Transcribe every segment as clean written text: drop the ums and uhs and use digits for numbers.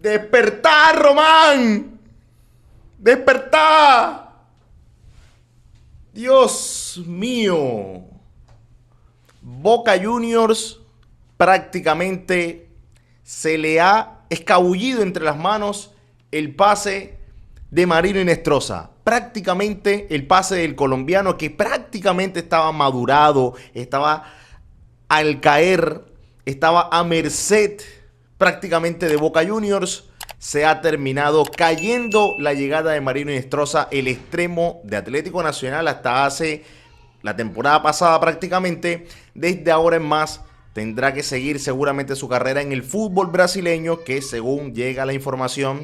¡Despertá, Román! ¡Despertá! Dios mío. Boca Juniors prácticamente se le ha escabullido entre las manos el pase de Marino Inestrosa. Prácticamente el pase del colombiano que prácticamente estaba madurado, estaba al caer, estaba a merced prácticamente de Boca Juniors. Se ha terminado cayendo la llegada de Marino Inestrosa, el extremo de Atlético Nacional hasta hace la temporada pasada prácticamente. Desde ahora en más tendrá que seguir seguramente su carrera en el fútbol brasileño, que según llega la información,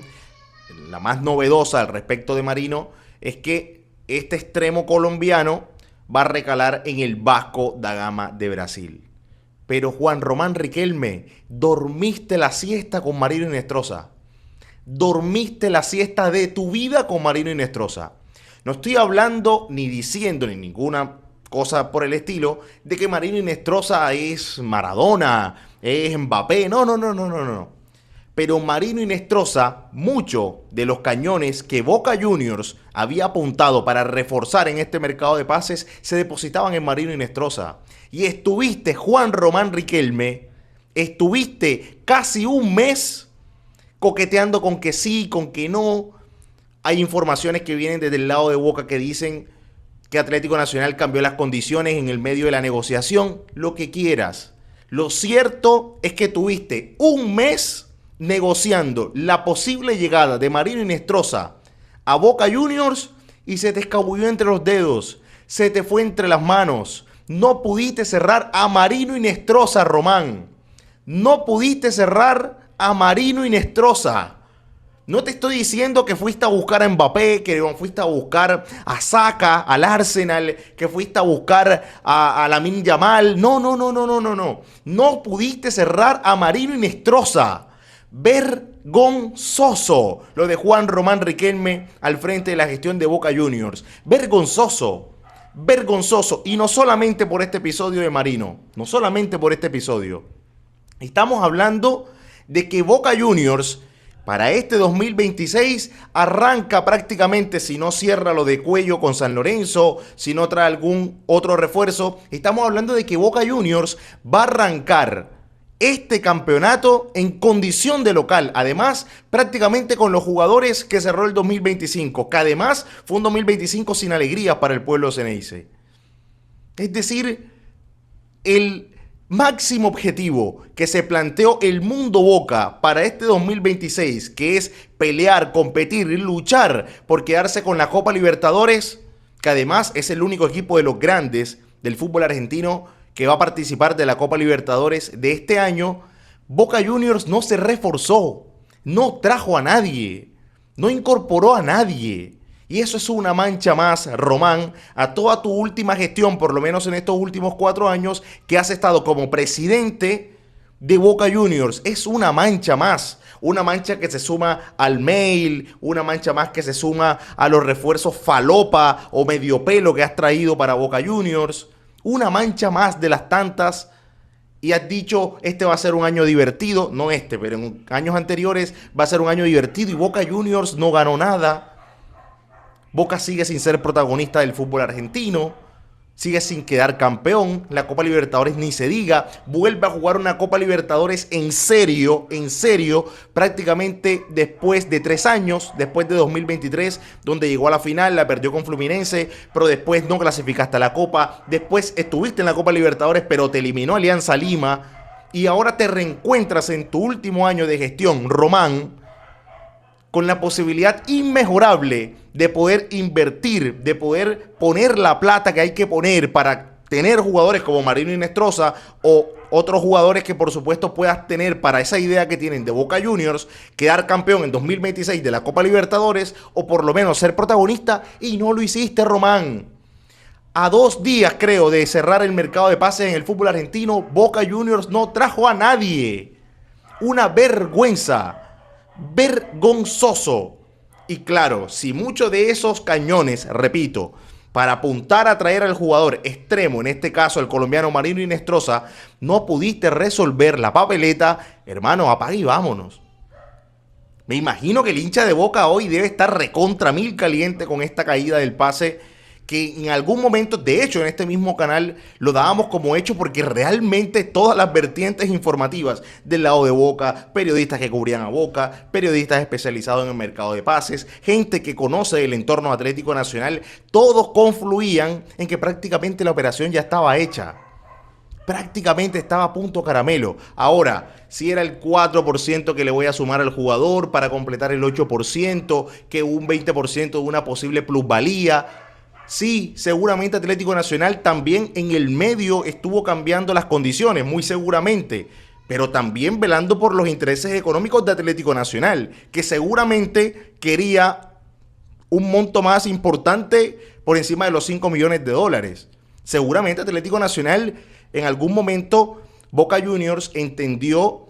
la más novedosa al respecto de Marino, es que este extremo colombiano va a recalar en el Vasco da Gama de Brasil. Pero Juan Román Riquelme, dormiste la siesta con Marino Inestrosa. Dormiste la siesta de tu vida con Marino Inestrosa. No estoy hablando ni diciendo ni ninguna cosa por el estilo de que Marino Inestrosa es Maradona, es Mbappé. No. Pero Marino Inestrosa, muchos de los cañones que Boca Juniors había apuntado para reforzar en este mercado de pases se depositaban en Marino Inestrosa. Y estuviste, Juan Román Riquelme, estuviste casi un mes coqueteando con que sí, con que no. Hay informaciones que vienen desde el lado de Boca que dicen que Atlético Nacional cambió las condiciones en el medio de la negociación. Lo que quieras. Lo cierto es que tuviste un mes negociando la posible llegada de Marino Inestrosa a Boca Juniors y se te escabulló entre los dedos. Se te fue entre las manos. No pudiste cerrar a Marino Inestrosa, Román. No pudiste cerrar a Marino Inestrosa. No te estoy diciendo que fuiste a buscar a Mbappé, que fuiste a buscar a Saka, al Arsenal, que fuiste a buscar a Lamine Yamal. No. No pudiste cerrar a Marino Inestrosa. Vergonzoso lo de Juan Román Riquelme al frente de la gestión de Boca Juniors. Vergonzoso. Y no solamente por este episodio de Marino. No solamente por este episodio. Estamos hablando de que Boca Juniors para este 2026 arranca prácticamente, si no cierra lo de Cuello con San Lorenzo, si no trae algún otro refuerzo. Estamos hablando de que Boca Juniors va a arrancar este campeonato en condición de local. Además, prácticamente con los jugadores que cerró el 2025, que además fue un 2025 sin alegría para el pueblo ceneice. Es decir, el máximo objetivo que se planteó el Mundo Boca para este 2026, que es pelear, competir y luchar por quedarse con la Copa Libertadores, que además es el único equipo de los grandes del fútbol argentino que va a participar de la Copa Libertadores de este año. Boca Juniors no se reforzó, no trajo a nadie, no incorporó a nadie. Y eso es una mancha más, Román, a toda tu última gestión, por lo menos en estos últimos 4 años que has estado como presidente de Boca Juniors. Es una mancha más, una mancha que se suma al mail, una mancha más que se suma a los refuerzos falopa o medio pelo que has traído para Boca Juniors. Una mancha más de las tantas. Y has dicho, este va a ser un año divertido, no este, pero en años anteriores va a ser un año divertido y Boca Juniors no ganó nada. Boca sigue sin ser protagonista del fútbol argentino, sigue sin quedar campeón, la Copa Libertadores ni se diga, vuelve a jugar una Copa Libertadores en serio, prácticamente después de 3 años, después de 2023, donde llegó a la final, la perdió con Fluminense, pero después no clasificaste a la Copa, después estuviste en la Copa Libertadores, pero te eliminó Alianza Lima, y ahora te reencuentras en tu último año de gestión, Román, con la posibilidad inmejorable de poder invertir, de poder poner la plata que hay que poner para tener jugadores como Marino Inestrosa o otros jugadores que por supuesto puedas tener para esa idea que tienen de Boca Juniors, quedar campeón en 2026 de la Copa Libertadores o por lo menos ser protagonista, y no lo hiciste, Román. A 2 días, creo, de cerrar el mercado de pases en el fútbol argentino, Boca Juniors no trajo a nadie. Una vergüenza. Vergonzoso. Y claro, si muchos de esos cañones, repito, para apuntar a traer al jugador extremo, en este caso el colombiano Marino Inestrosa, no pudiste resolver la papeleta, hermano, apaga y vámonos. Me imagino que el hincha de Boca hoy debe estar recontra mil caliente con esta caída del pase que en algún momento, de hecho en este mismo canal, lo dábamos como hecho porque realmente todas las vertientes informativas del lado de Boca, periodistas que cubrían a Boca, periodistas especializados en el mercado de pases, gente que conoce el entorno Atlético Nacional, todos confluían en que prácticamente la operación ya estaba hecha. Prácticamente estaba a punto caramelo. Ahora, si era el 4% que le voy a sumar al jugador para completar el 8%, que un 20% de una posible plusvalía. Sí, seguramente Atlético Nacional también en el medio estuvo cambiando las condiciones, muy seguramente, pero también velando por los intereses económicos de Atlético Nacional, que seguramente quería un monto más importante por encima de los 5 millones de dólares. Seguramente Atlético Nacional en algún momento Boca Juniors entendió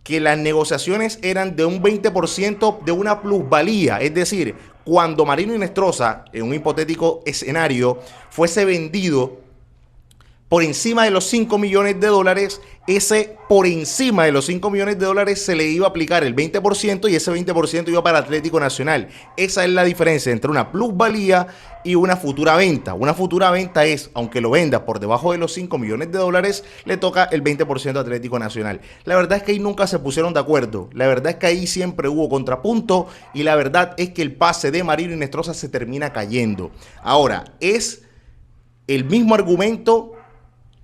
que las negociaciones eran de un 20% de una plusvalía, es decir, cuando Marino Hinestrosa, en un hipotético escenario, fuese vendido por encima de los 5 millones de dólares, ese por encima de los 5 millones de dólares se le iba a aplicar el 20% y ese 20% iba para Atlético Nacional. Esa es la diferencia entre una plusvalía y una futura venta. Una futura venta es, aunque lo venda por debajo de los 5 millones de dólares, le toca el 20% a Atlético Nacional. La verdad es que ahí nunca se pusieron de acuerdo. La verdad es que ahí siempre hubo contrapunto y la verdad es que el pase de Marino Hinestrosa se termina cayendo. Ahora, es el mismo argumento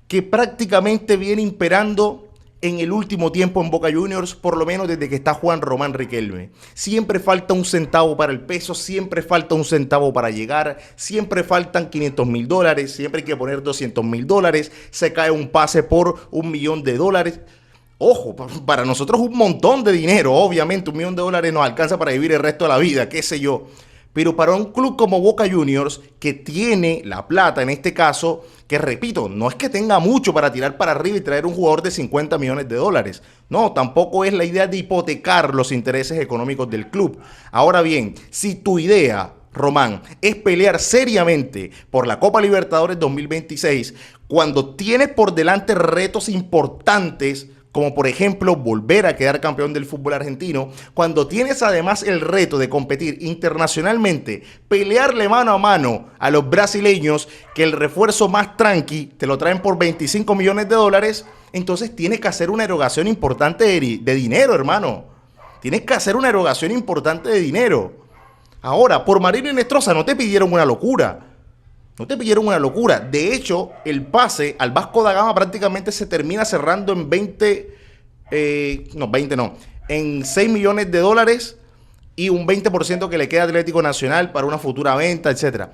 que prácticamente viene imperando en el último tiempo en Boca Juniors, por lo menos desde que está Juan Román Riquelme. Siempre falta un centavo para el peso, siempre falta un centavo para llegar, siempre faltan 500 mil dólares, siempre hay que poner 200 mil dólares, se cae un pase por $1 millón. Ojo, para nosotros un montón de dinero, obviamente $1 millón nos alcanza para vivir el resto de la vida, qué sé yo. Pero para un club como Boca Juniors, que tiene la plata en este caso, que repito, no es que tenga mucho para tirar para arriba y traer un jugador de 50 millones de dólares. No, tampoco es la idea de hipotecar los intereses económicos del club. Ahora bien, si tu idea, Román, es pelear seriamente por la Copa Libertadores 2026, cuando tienes por delante retos importantes, como por ejemplo volver a quedar campeón del fútbol argentino, cuando tienes además el reto de competir internacionalmente, pelearle mano a mano a los brasileños, que el refuerzo más tranqui te lo traen por 25 millones de dólares, entonces tienes que hacer una erogación importante de dinero, hermano. Tienes que hacer una erogación importante de dinero. Ahora, por Marino Hinestrosa no te pidieron una locura. No te pidieron una locura. De hecho, el pase al Vasco da Gama prácticamente se termina cerrando en en 6 millones de dólares y un 20% que le queda a Atlético Nacional para una futura venta, etcétera.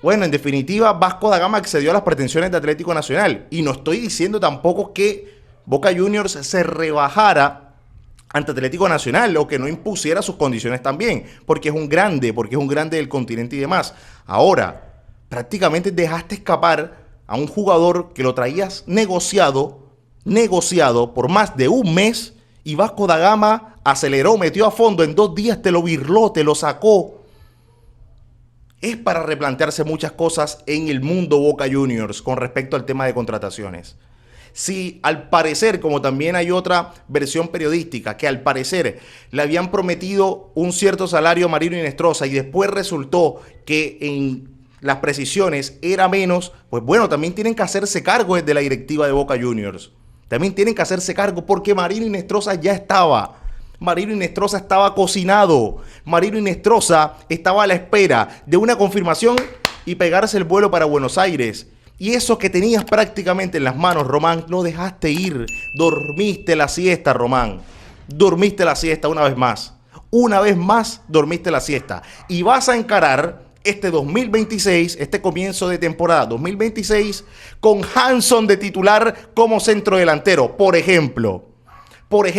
Bueno, en definitiva, Vasco da Gama accedió a las pretensiones de Atlético Nacional. Y no estoy diciendo tampoco que Boca Juniors se rebajara ante Atlético Nacional o que no impusiera sus condiciones también, porque es un grande del continente y demás. Ahora, prácticamente dejaste escapar a un jugador que lo traías negociado por más de un mes y Vasco da Gama aceleró, metió a fondo, en 2 días te lo birló, te lo sacó. Es para replantearse muchas cosas en el mundo Boca Juniors con respecto al tema de contrataciones. Si al parecer, como también hay otra versión periodística, que al parecer le habían prometido un cierto salario a Marino Hinestrosa y después resultó que en las precisiones era menos, pues bueno, también tienen que hacerse cargo desde la directiva de Boca Juniors. También tienen que hacerse cargo porque Marino Hinestrosa ya estaba. Marino Hinestrosa estaba cocinado. Marino Hinestrosa estaba a la espera de una confirmación y pegarse el vuelo para Buenos Aires. Y eso que tenías prácticamente en las manos, Román, lo dejaste ir. Dormiste la siesta, Román. Dormiste la siesta una vez más. Una vez más dormiste la siesta. Y vas a encarar este 2026, este comienzo de temporada 2026, con Hanson de titular como centro delantero, por ejemplo. ¿Por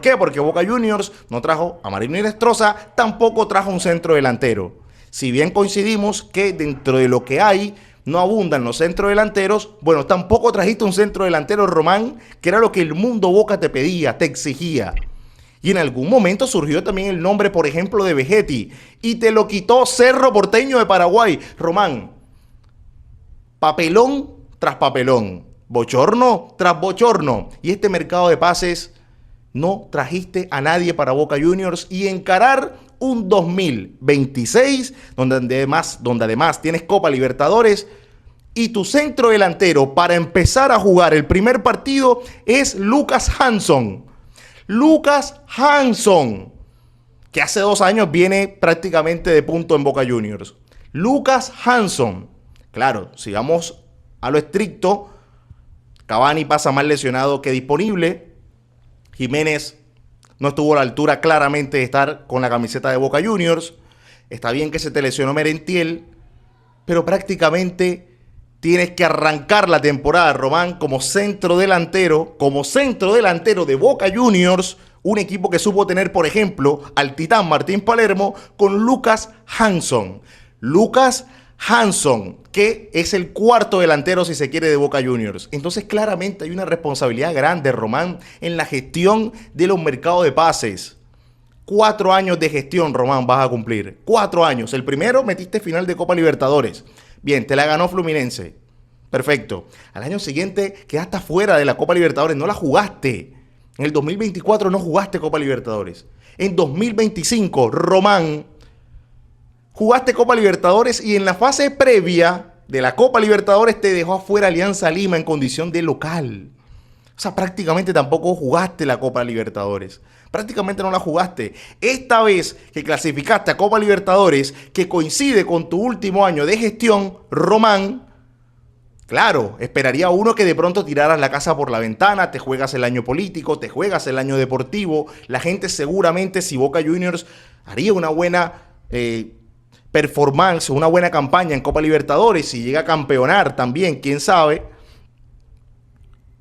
qué? Porque Boca Juniors no trajo a Marino Hinestrosa, tampoco trajo un centro delantero. Si bien coincidimos que dentro de lo que hay no abundan los centros delanteros, bueno, tampoco trajiste un centro delantero, Román, que era lo que el mundo Boca te pedía, te exigía. Y en algún momento surgió también el nombre, por ejemplo, de Vegetti. Y te lo quitó Cerro Porteño de Paraguay. Román, papelón tras papelón. Bochorno tras bochorno. Y este mercado de pases no trajiste a nadie para Boca Juniors y encarar un 2026 donde además tienes Copa Libertadores y tu centro delantero para empezar a jugar el primer partido es Lucas Hanson. Lucas Hanson, que hace 2 años viene prácticamente de punto en Boca Juniors. Lucas Hanson. Claro, si vamos a lo estricto, Cavani pasa más lesionado que disponible. Jiménez no estuvo a la altura claramente de estar con la camiseta de Boca Juniors. Está bien que se te lesionó Merentiel, pero prácticamente tienes que arrancar la temporada, Román, como centro delantero de Boca Juniors, un equipo que supo tener, por ejemplo, al titán Martín Palermo con Lucas Hanson. Lucas Hanson, que es el cuarto delantero, si se quiere, de Boca Juniors. Entonces, claramente hay una responsabilidad grande, Román, en la gestión de los mercados de pases. 4 años de gestión, Román, vas a cumplir. 4 años. El primero metiste final de Copa Libertadores. Bien, te la ganó Fluminense. Perfecto. Al año siguiente quedaste fuera de la Copa Libertadores. No la jugaste. En el 2024 no jugaste Copa Libertadores. En 2025, Román, jugaste Copa Libertadores y en la fase previa de la Copa Libertadores te dejó afuera Alianza Lima en condición de local. O sea, prácticamente tampoco jugaste la Copa Libertadores. Prácticamente no la jugaste. Esta vez que clasificaste a Copa Libertadores, que coincide con tu último año de gestión, Román, claro, esperaría uno que de pronto tiraras la casa por la ventana, te juegas el año político, te juegas el año deportivo. La gente seguramente, si Boca Juniors haría una buena performance, una buena campaña en Copa Libertadores, si llega a campeonar también, quién sabe,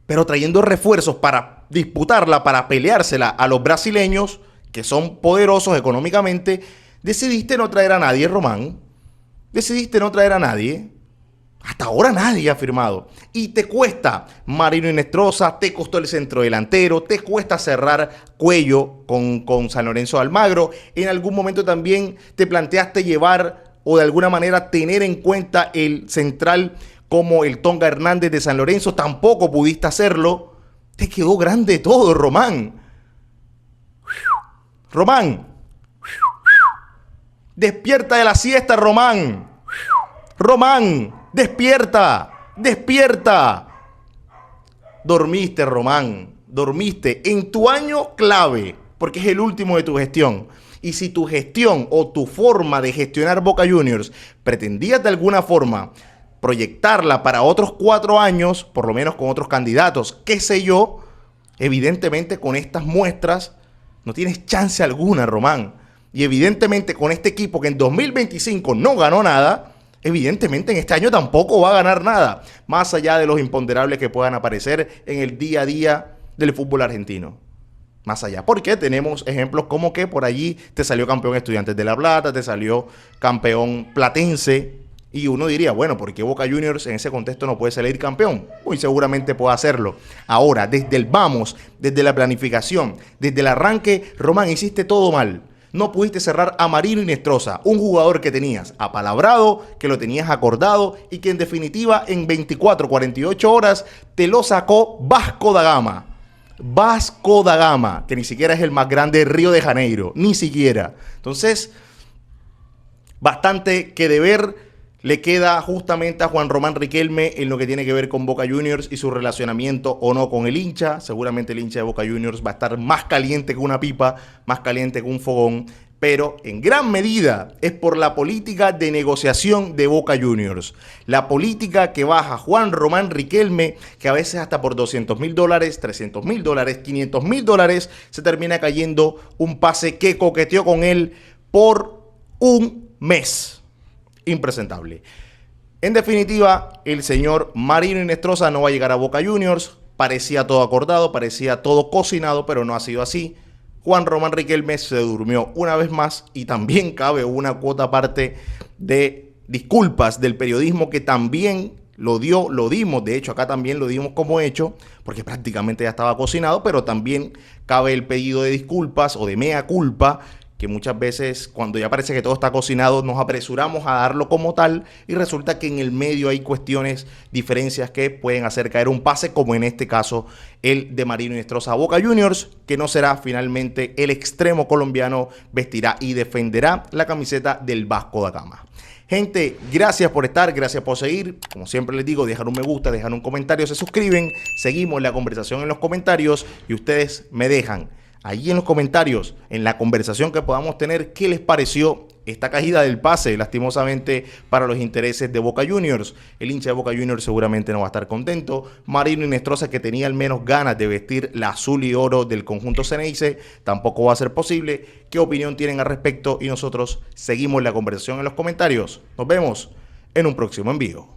pero trayendo refuerzos para disputarla, para peleársela a los brasileños, que son poderosos económicamente, decidiste no traer a nadie, Román. Decidiste no traer a nadie. Hasta ahora nadie ha firmado. Y te cuesta Marino Inestrosa, te costó el centro delantero, te cuesta cerrar cuello con San Lorenzo de Almagro. En algún momento también te planteaste llevar o de alguna manera tener en cuenta el central como el Tonga Hernández de San Lorenzo. Tampoco pudiste hacerlo. Te quedó grande todo, Román. Román. Despierta de la siesta, Román. Román. Despierta, despierta. Dormiste, Román, dormiste en tu año clave, porque es el último de tu gestión. Y si tu gestión o tu forma de gestionar Boca Juniors pretendías de alguna forma proyectarla para otros 4 años, por lo menos con otros candidatos, qué sé yo, evidentemente con estas muestras no tienes chance alguna, Román. Y evidentemente con este equipo que en 2025 no ganó nada, evidentemente en este año tampoco va a ganar nada, más allá de los imponderables que puedan aparecer en el día a día del fútbol argentino. Más allá, porque tenemos ejemplos como que por allí te salió campeón Estudiantes de La Plata, te salió campeón Platense, y uno diría, bueno, ¿por qué Boca Juniors en ese contexto no puede salir campeón? Muy seguramente puede hacerlo. Ahora, desde el vamos, desde la planificación, desde el arranque, Román, hiciste todo mal. No pudiste cerrar a Marino Inestrosa, un jugador que tenías apalabrado, que lo tenías acordado y que en definitiva en 24, 48 horas te lo sacó Vasco da Gama. Vasco da Gama, que ni siquiera es el más grande de Río de Janeiro, ni siquiera. Entonces, bastante que deber le queda justamente a Juan Román Riquelme en lo que tiene que ver con Boca Juniors y su relacionamiento o no con el hincha. Seguramente el hincha de Boca Juniors va a estar más caliente que una pipa, más caliente que un fogón, pero en gran medida es por la política de negociación de Boca Juniors. La política que baja Juan Román Riquelme, que a veces hasta por $200.000, $300.000, $500.000 se termina cayendo un pase que coqueteó con él por un mes. Impresentable. En definitiva, el señor Marino Inestrosa no va a llegar a Boca Juniors. Parecía todo acordado, parecía todo cocinado, pero no ha sido así. Juan Román Riquelme se durmió una vez más y también cabe una cuota aparte de disculpas del periodismo que también lo dimos, de hecho acá también lo dimos como hecho, porque prácticamente ya estaba cocinado, pero también cabe el pedido de disculpas o de mea culpa que muchas veces cuando ya parece que todo está cocinado nos apresuramos a darlo como tal y resulta que en el medio hay cuestiones, diferencias que pueden hacer caer un pase, como en este caso el de Marino Inestrosa a Boca Juniors, que no será finalmente el extremo colombiano, vestirá y defenderá la camiseta del Vasco da Gama. Gente, gracias por estar, gracias por seguir. Como siempre les digo, dejar un me gusta, dejar un comentario, se suscriben. Seguimos la conversación en los comentarios y ustedes me dejan ahí en los comentarios, en la conversación que podamos tener, qué les pareció esta caída del pase, lastimosamente para los intereses de Boca Juniors. El hincha de Boca Juniors seguramente no va a estar contento. Marino Inestrosa, que tenía al menos ganas de vestir la azul y oro del conjunto Ceneice, tampoco va a ser posible. ¿Qué opinión tienen al respecto? Y nosotros seguimos la conversación en los comentarios. Nos vemos en un próximo envío.